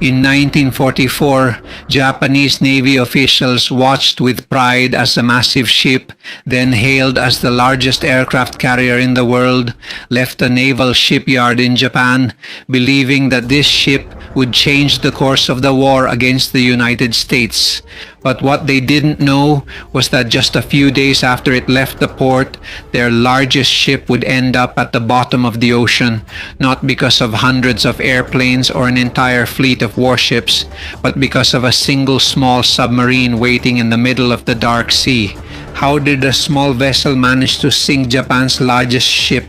In 1944, Japanese Navy officials watched with pride as the massive ship, then hailed as the largest aircraft carrier in the world, left a naval shipyard in Japan, believing that this ship would change the course of the war against the United States. But what they didn't know was that just a few days after it left the port, their largest ship would end up at the bottom of the ocean, not because of hundreds of airplanes or an entire fleet of warships, but because of a single small submarine waiting in the middle of the dark sea. How did a small vessel manage to sink Japan's largest ship?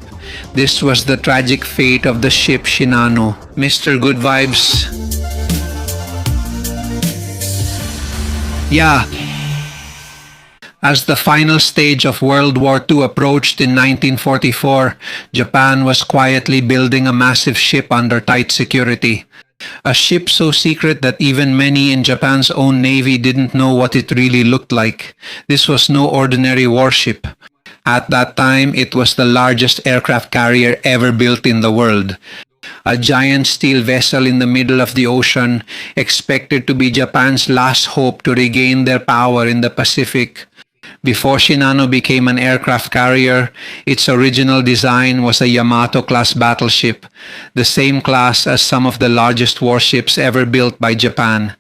This was the tragic fate of the ship Shinano. Mr. Good Vibes. Yeah. As the final stage of World War II approached in 1944, Japan was quietly building a massive ship under tight security. A ship so secret that even many in Japan's own navy didn't know what it really looked like. This was no ordinary warship. At that time, it was the largest aircraft carrier ever built in the world. A giant steel vessel in the middle of the ocean, expected to be Japan's last hope to regain their power in the Pacific. Before Shinano became an aircraft carrier, its original design was a Yamato-class battleship, the same class as some of the largest warships ever built by Japan.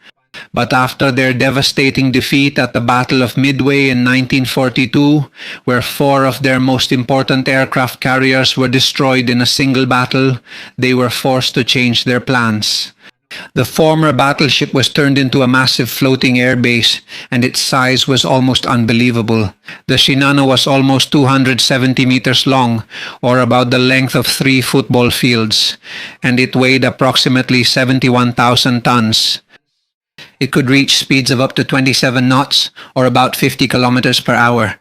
But after their devastating defeat at the Battle of Midway in 1942, where 4 of their most important aircraft carriers were destroyed in a single battle, they were forced to change their plans. The former battleship was turned into a massive floating airbase, and its size was almost unbelievable. The Shinano was almost 270 meters long, or about the length of 3 football fields, and it weighed approximately 71,000 tons. It could reach speeds of up to 27 knots, or about 50 kilometers per hour.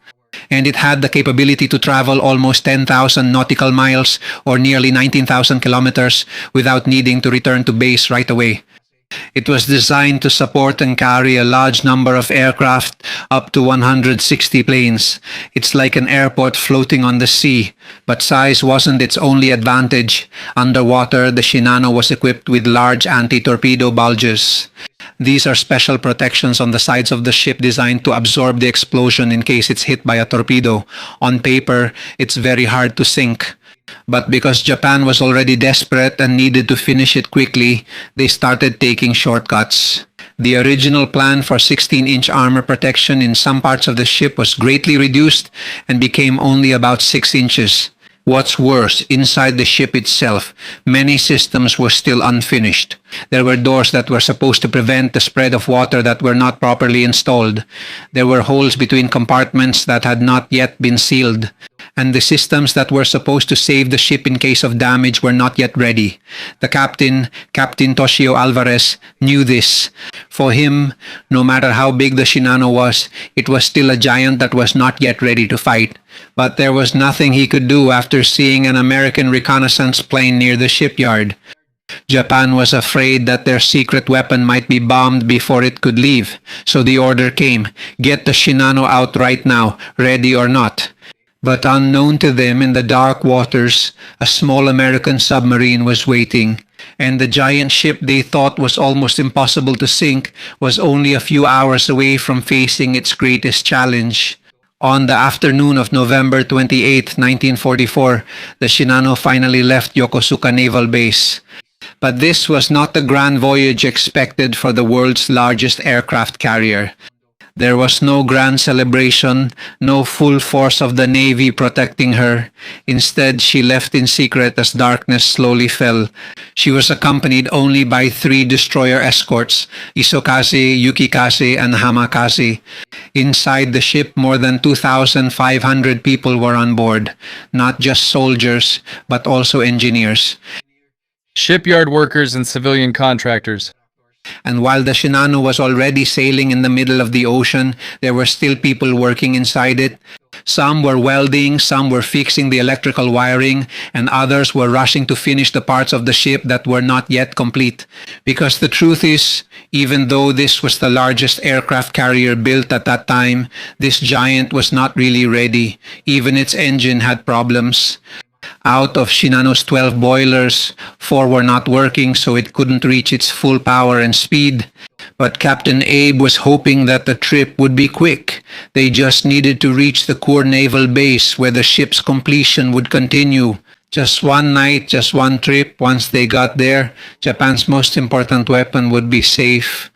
And it had the capability to travel almost 10,000 nautical miles, or nearly 19,000 kilometers, without needing to return to base right away. It was designed to support and carry a large number of aircraft, up to 160 planes. It's like an airport floating on the sea, but size wasn't its only advantage. Underwater, the Shinano was equipped with large anti-torpedo bulges. These are special protections on the sides of the ship designed to absorb the explosion in case it's hit by a torpedo. On paper, it's very hard to sink. But because Japan was already desperate and needed to finish it quickly, they started taking shortcuts. The original plan for 16-inch armor protection in some parts of the ship was greatly reduced and became only about 6 inches. What's worse, inside the ship itself, many systems were still unfinished. There were doors that were supposed to prevent the spread of water that were not properly installed. There were holes between compartments that had not yet been sealed. And the systems that were supposed to save the ship in case of damage were not yet ready. The captain, Captain Toshio Alvarez, knew this. For him, no matter how big the Shinano was, it was still a giant that was not yet ready to fight. But there was nothing he could do after seeing an American reconnaissance plane near the shipyard. Japan was afraid that their secret weapon might be bombed before it could leave. So the order came, get the Shinano out right now, ready or not. But unknown to them in the dark waters, a small American submarine was waiting, and the giant ship they thought was almost impossible to sink was only a few hours away from facing its greatest challenge. On the afternoon of November 28, 1944, the Shinano finally left Yokosuka Naval Base. But this was not the grand voyage expected for the world's largest aircraft carrier. There was no grand celebration, no full force of the Navy protecting her. Instead, she left in secret as darkness slowly fell. She was accompanied only by 3 destroyer escorts, Isokaze, Yukikaze, and Hamakaze. Inside the ship, more than 2,500 people were on board, not just soldiers, but also engineers. Shipyard workers and civilian contractors. And while the Shinano was already sailing in the middle of the ocean, there were still people working inside it. Some were welding, some were fixing the electrical wiring, and others were rushing to finish the parts of the ship that were not yet complete. Because the truth is, even though this was the largest aircraft carrier built at that time, this giant was not really ready. Even its engine had problems. Out of Shinano's 12 boilers, 4 were not working, so it couldn't reach its full power and speed. But Captain Abe was hoping that the trip would be quick. They just needed to reach the core naval base where the ship's completion would continue. Just one night, just one trip. Once they got there, Japan's most important weapon would be safe.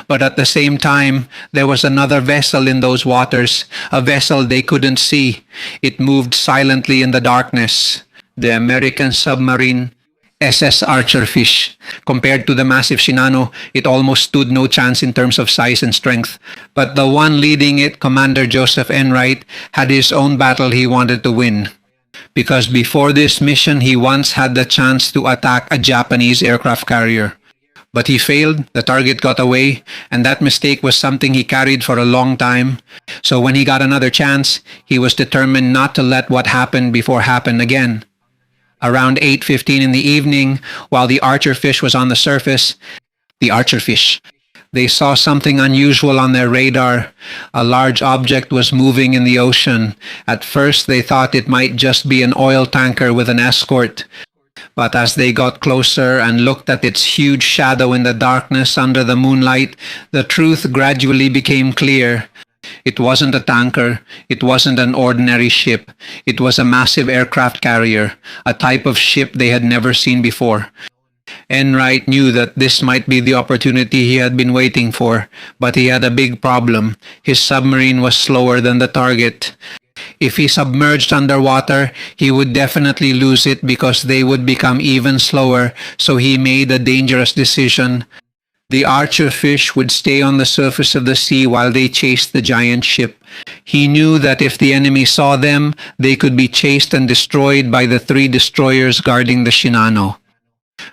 But at the same time, there was another vessel in those waters, a vessel they couldn't see. It moved silently in the darkness. The American submarine SS Archerfish. Compared to the massive Shinano, it almost stood no chance in terms of size and strength. But the one leading it, Commander Joseph Enright, had his own battle he wanted to win. Because before this mission, he once had the chance to attack a Japanese aircraft carrier. But he failed, the target got away, and that mistake was something he carried for a long time. So when he got another chance, he was determined not to let what happened before happen again. Around 8:15 in the evening, while the Archerfish was on the surface, they saw something unusual on their radar. A large object was moving in the ocean. At first, they thought it might just be an oil tanker with an escort. But as they got closer and looked at its huge shadow in the darkness under the moonlight, the truth gradually became clear. It wasn't a tanker. It wasn't an ordinary ship. It was a massive aircraft carrier, a type of ship they had never seen before. Enright knew that this might be the opportunity he had been waiting for, but he had a big problem. His submarine was slower than the target. If he submerged underwater, he would definitely lose it because they would become even slower, so he made a dangerous decision. The Archerfish would stay on the surface of the sea while they chased the giant ship. He knew that if the enemy saw them, they could be chased and destroyed by the 3 destroyers guarding the Shinano.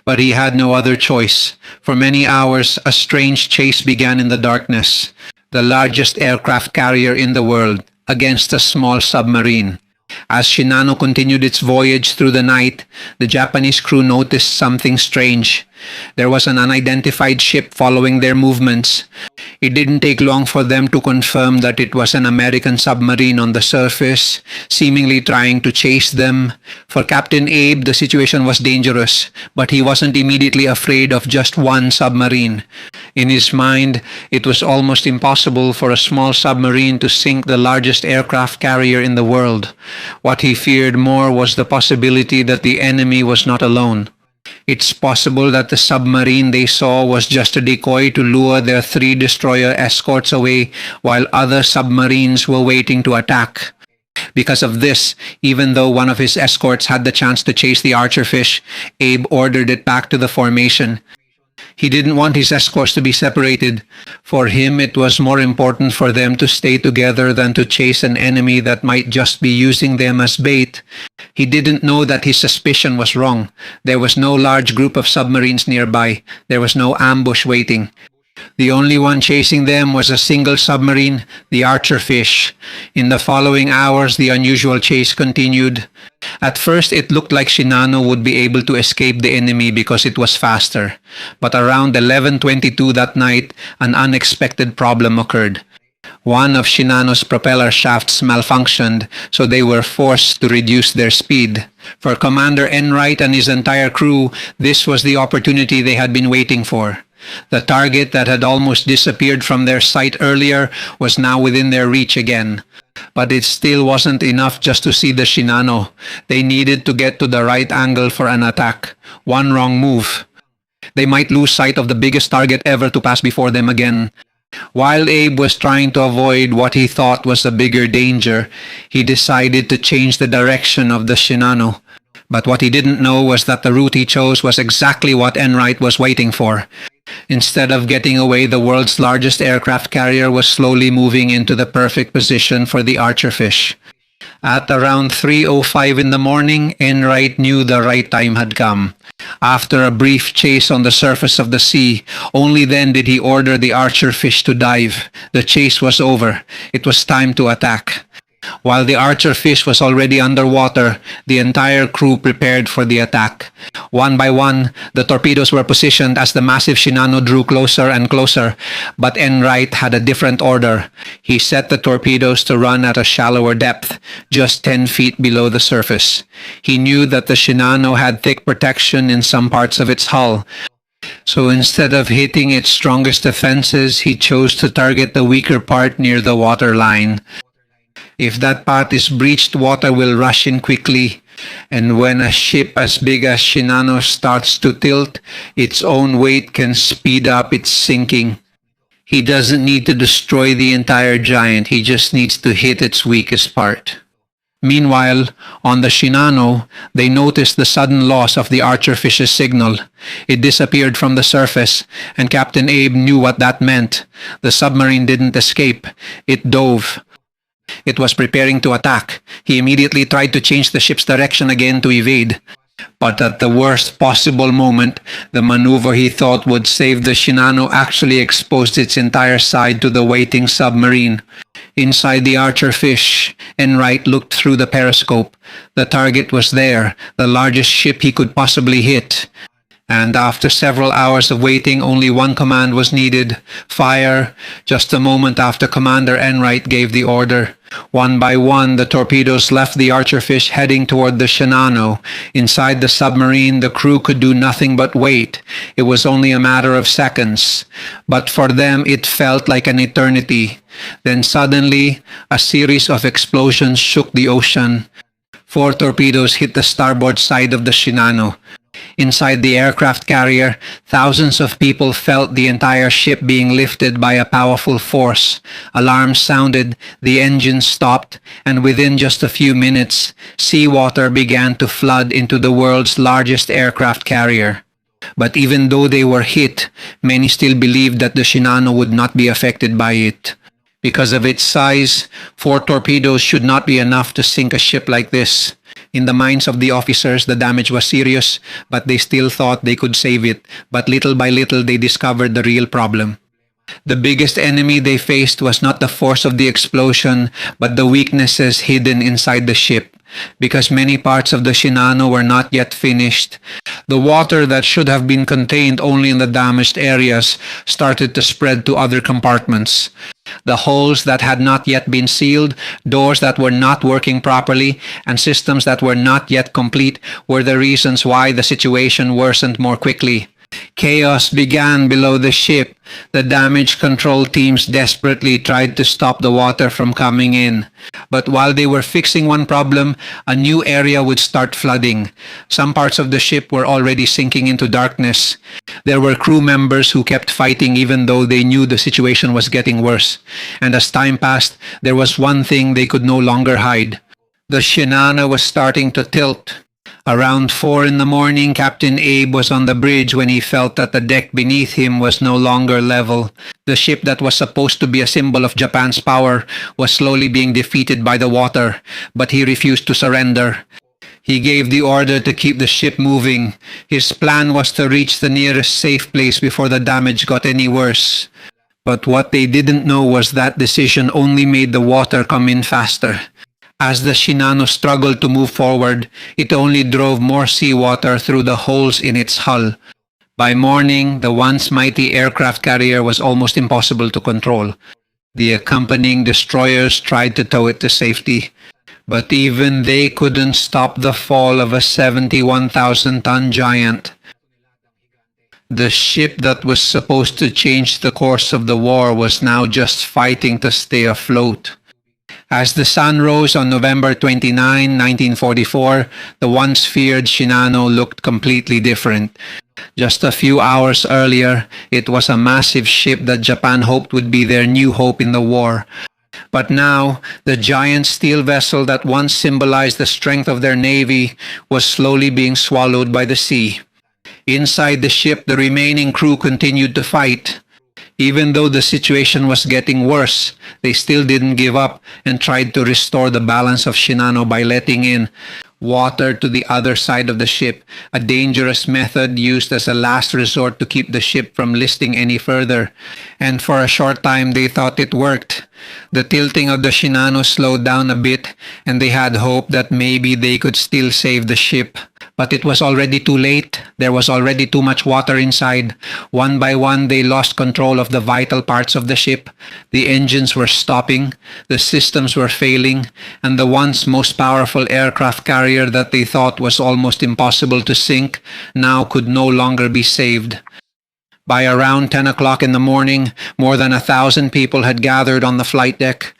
But he had no other choice. For many hours, a strange chase began in the darkness. The largest aircraft carrier in the world against a small submarine. As Shinano continued its voyage through the night, the Japanese crew noticed something strange. There was an unidentified ship following their movements. It didn't take long for them to confirm that it was an American submarine on the surface, seemingly trying to chase them. For Captain Abe, the situation was dangerous, but he wasn't immediately afraid of just one submarine. In his mind, it was almost impossible for a small submarine to sink the largest aircraft carrier in the world. What he feared more was the possibility that the enemy was not alone. It's possible that the submarine they saw was just a decoy to lure their 3 destroyer escorts away while other submarines were waiting to attack. Because of this, even though one of his escorts had the chance to chase the Archerfish, Abe ordered it back to the formation. He didn't want his escorts to be separated. For him, it was more important for them to stay together than to chase an enemy that might just be using them as bait. He didn't know that his suspicion was wrong. There was no large group of submarines nearby. There was no ambush waiting. The only one chasing them was a single submarine, the Archerfish. In the following hours, the unusual chase continued. At first, it looked like Shinano would be able to escape the enemy because it was faster. But around 11:22 that night, an unexpected problem occurred. One of Shinano's propeller shafts malfunctioned, so they were forced to reduce their speed. For Commander Enright and his entire crew, this was the opportunity they had been waiting for. The target that had almost disappeared from their sight earlier was now within their reach again. But it still wasn't enough just to see the Shinano. They needed to get to the right angle for an attack. One wrong move. They might lose sight of the biggest target ever to pass before them again. While Abe was trying to avoid what he thought was a bigger danger, he decided to change the direction of the Shinano. But what he didn't know was that the route he chose was exactly what Enright was waiting for. Instead of getting away, the world's largest aircraft carrier was slowly moving into the perfect position for the Archerfish. At around 3:05 in the morning, Enright knew the right time had come. After a brief chase on the surface of the sea, only then did he order the Archerfish to dive. The chase was over. It was time to attack. While the Archerfish was already underwater, the entire crew prepared for the attack. One by one, the torpedoes were positioned as the massive Shinano drew closer and closer, but Enright had a different order. He set the torpedoes to run at a shallower depth, just 10 feet below the surface. He knew that the Shinano had thick protection in some parts of its hull, so instead of hitting its strongest defenses, he chose to target the weaker part near the waterline. If that part is breached, water will rush in quickly, and when a ship as big as Shinano starts to tilt, its own weight can speed up its sinking. He doesn't need to destroy the entire giant, he just needs to hit its weakest part. Meanwhile, on the Shinano, they noticed the sudden loss of the Archerfish's signal. It disappeared from the surface, and Captain Abe knew what that meant. The submarine didn't escape. It dove. It was preparing to attack. He immediately tried to change the ship's direction again to evade. But at the worst possible moment, the maneuver he thought would save the Shinano actually exposed its entire side to the waiting submarine. Inside the Archerfish, Enright looked through the periscope. The target was there, the largest ship he could possibly hit. And after several hours of waiting, only one command was needed: fire. Just a moment after Commander Enright gave the order. One by one, the torpedoes left the Archerfish heading toward the Shinano. Inside the submarine, the crew could do nothing but wait. It was only a matter of seconds. But for them, it felt like an eternity. Then suddenly, a series of explosions shook the ocean. 4 torpedoes hit the starboard side of the Shinano. Inside the aircraft carrier, thousands of people felt the entire ship being lifted by a powerful force. Alarms sounded, the engines stopped, and within just a few minutes, seawater began to flood into the world's largest aircraft carrier. But even though they were hit, many still believed that the Shinano would not be affected by it. Because of its size, 4 torpedoes should not be enough to sink a ship like this. In the minds of the officers, the damage was serious, but they still thought they could save it. But little by little, they discovered the real problem. The biggest enemy they faced was not the force of the explosion, but the weaknesses hidden inside the ship. Because many parts of the Shinano were not yet finished, the water that should have been contained only in the damaged areas started to spread to other compartments. The holes that had not yet been sealed, doors that were not working properly, and systems that were not yet complete were the reasons why the situation worsened more quickly. Chaos began below the ship. The damage control teams desperately tried to stop the water from coming in. But while they were fixing one problem, a new area would start flooding. Some parts of the ship were already sinking into darkness. There were crew members who kept fighting even though they knew the situation was getting worse. And as time passed, there was one thing they could no longer hide. The Shinano was starting to tilt. Around 4 in the morning, Captain Abe was on the bridge when he felt that the deck beneath him was no longer level. The ship that was supposed to be a symbol of Japan's power was slowly being defeated by the water, but he refused to surrender. He gave the order to keep the ship moving. His plan was to reach the nearest safe place before the damage got any worse. But what they didn't know was that decision only made the water come in faster. As the Shinano struggled to move forward, it only drove more seawater through the holes in its hull. By morning, the once mighty aircraft carrier was almost impossible to control. The accompanying destroyers tried to tow it to safety, but even they couldn't stop the fall of a 71,000-ton giant. The ship that was supposed to change the course of the war was now just fighting to stay afloat. As the sun rose on November 29, 1944, the once feared Shinano looked completely different. Just a few hours earlier, it was a massive ship that Japan hoped would be their new hope in the war. But now, the giant steel vessel that once symbolized the strength of their navy was slowly being swallowed by the sea. Inside the ship, the remaining crew continued to fight. Even though the situation was getting worse, they still didn't give up and tried to restore the balance of Shinano by letting in water to the other side of the ship, a dangerous method used as a last resort to keep the ship from listing any further. And for a short time they thought it worked. The tilting of the Shinano slowed down a bit, and they had hope that maybe they could still save the ship. But it was already too late. There was already too much water inside. One by one, they lost control of the vital parts of the ship. The engines were stopping, the systems were failing, and the once most powerful aircraft carrier that they thought was almost impossible to sink now could no longer be saved. By around 10 o'clock in the morning, more than 1,000 people had gathered on the flight deck.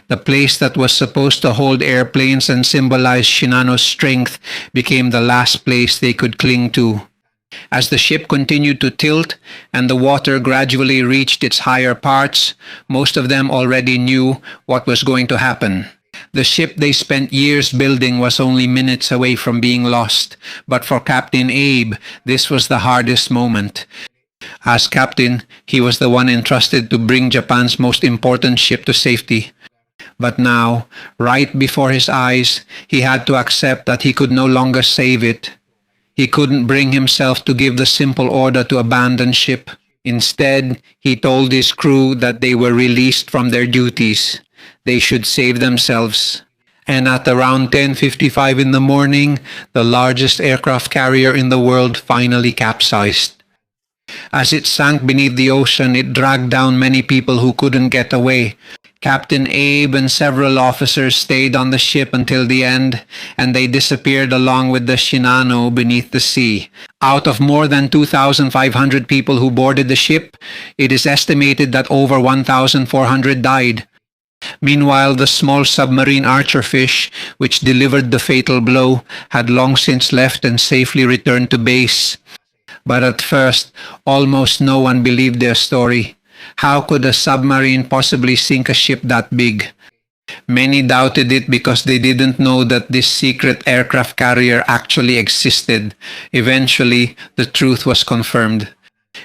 The place that was supposed to hold airplanes and symbolize Shinano's strength became the last place they could cling to. As the ship continued to tilt and the water gradually reached its higher parts, most of them already knew what was going to happen. The ship they spent years building was only minutes away from being lost, but for Captain Abe, this was the hardest moment. As captain, he was the one entrusted to bring Japan's most important ship to safety. But now, right before his eyes, he had to accept that he could no longer save it. He couldn't bring himself to give the simple order to abandon ship. Instead, he told his crew that they were released from their duties. They should save themselves. And at around 10:55 in the morning, the largest aircraft carrier in the world finally capsized. As it sank beneath the ocean, it dragged down many people who couldn't get away. Captain Abe and several officers stayed on the ship until the end, and they disappeared along with the Shinano beneath the sea. Out of more than 2,500 people who boarded the ship, it is estimated that over 1,400 died. Meanwhile, the small submarine Archerfish, which delivered the fatal blow, had long since left and safely returned to base. But at first, almost no one believed their story. How could a submarine possibly sink a ship that big? Many doubted it because they didn't know that this secret aircraft carrier actually existed. Eventually, the truth was confirmed.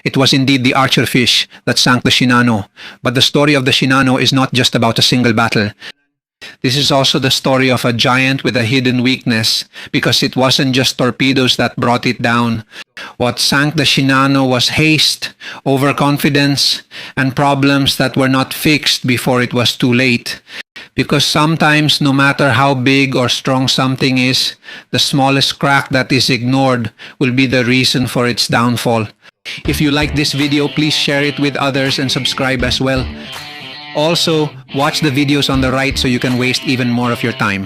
It was indeed the Archerfish that sank the Shinano. But the story of the Shinano is not just about a single battle. This is also the story of a giant with a hidden weakness, because it wasn't just torpedoes that brought it down. What sank the Shinano was haste, overconfidence, and problems that were not fixed before it was too late. Because sometimes, no matter how big or strong something is, the smallest crack that is ignored will be the reason for its downfall. If you like this video, please share it with others and subscribe as well. Also, watch the videos on the right so you can waste even more of your time.